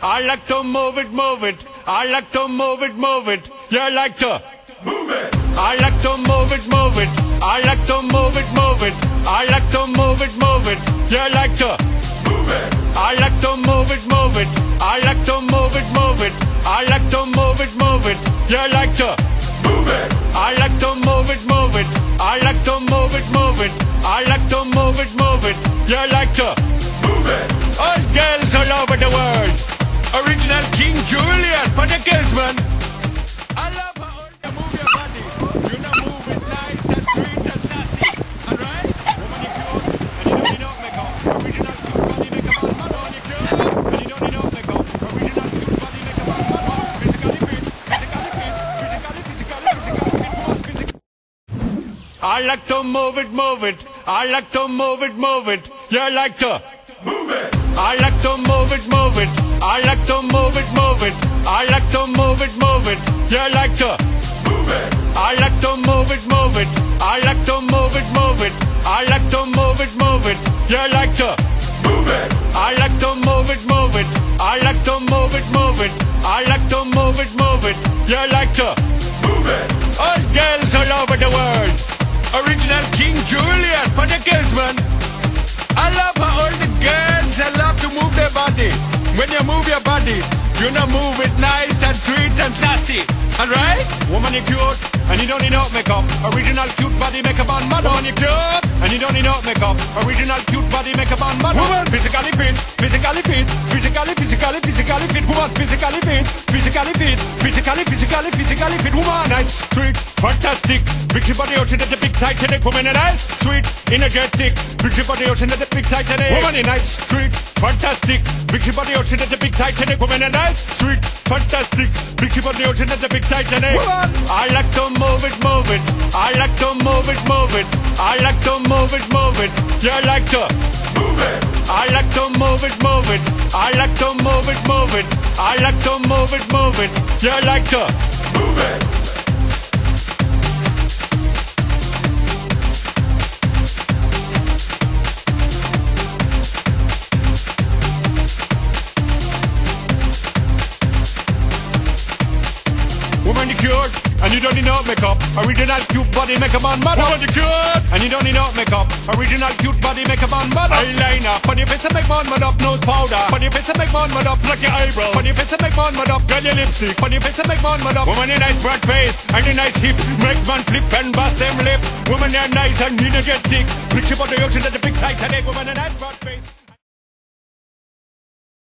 I like to move it, move it. I like to move it, move it. You like to Move it. I like to move it, move it. I like to move it, move it. I like to move it, move it. You like to Move it. I like to move it, move it. I like to move it, move it. I like to move it, move it. You like to Move it. I like to move it, move it. I like to move it, move it. I like to move it, move it. You like to Move it. all girls all over the world. Original King Julian for the girls, man. I love how you move your body. You know, move it nice and sweet and sassy. Alright? Woman, you cute. And you don't need no makeup. Original cute body make a man mad on you cute. And you don't need no makeup. Original cute body make a man mad on. Physically fit, physically fit, physically fit, I like to move it, move it. I like to move it, move it. You like to Move it. I like to move it, move it. I like to move it, move it. I like to move it, move it. You like to Move it. I like to move it, move it. I like to move it, move it. I like to move it, move it. You like to Move it. I like to move it, move it. I like to move it, move it. I like to move it, move it. You like to Move it. all girls all over the world. Original King Julian for the girls, man. I love how all the girls they love to move their body. When you move your body, you know move it nice and sweet and sassy. Alright? Woman, you cute, and you don't need no makeup. Original cute body make a man mad on you cute, and you don't need no makeup. Original cute body make a man mad. Woman, physically fit, physically fit, physically fit. Woman, physically fit, physically fit, physically fit. Woman, nice, sweet, fantastic. Big body ocean at the big Titanic. Woman, nice, sweet, energetic. Big body ocean at the big Titanic. Woman, nice, sweet, fantastic. Big body ocean at the big Titanic. Woman, nice, sweet, fantastic. Big body ocean at the big Titanic. Woman, I like to move it, move it. I like to move it, move it. I like to move it, move it. You like to Move it. I like to move it, move it. I like to move it, move it. I like to move it, move it. You like to Move it. Woman, you cute, and you don't need no makeup. Original cute body make a man mad. Woman, you cute, and you don't need no makeup. Original cute body make a man mad. Eyeliner, on your face and make man mad up. Nose powder, on your face and make man mad up. Pluck your eyebrow, on your face and make man mad up. Girl, your lipstick, on your face and make man mad up. Woman, your nice broad face and your nice hip, make man flip and bust them lip. Woman, you're nice and energetic. Rich about the ocean at the big Titanic. Woman, a nice broad face.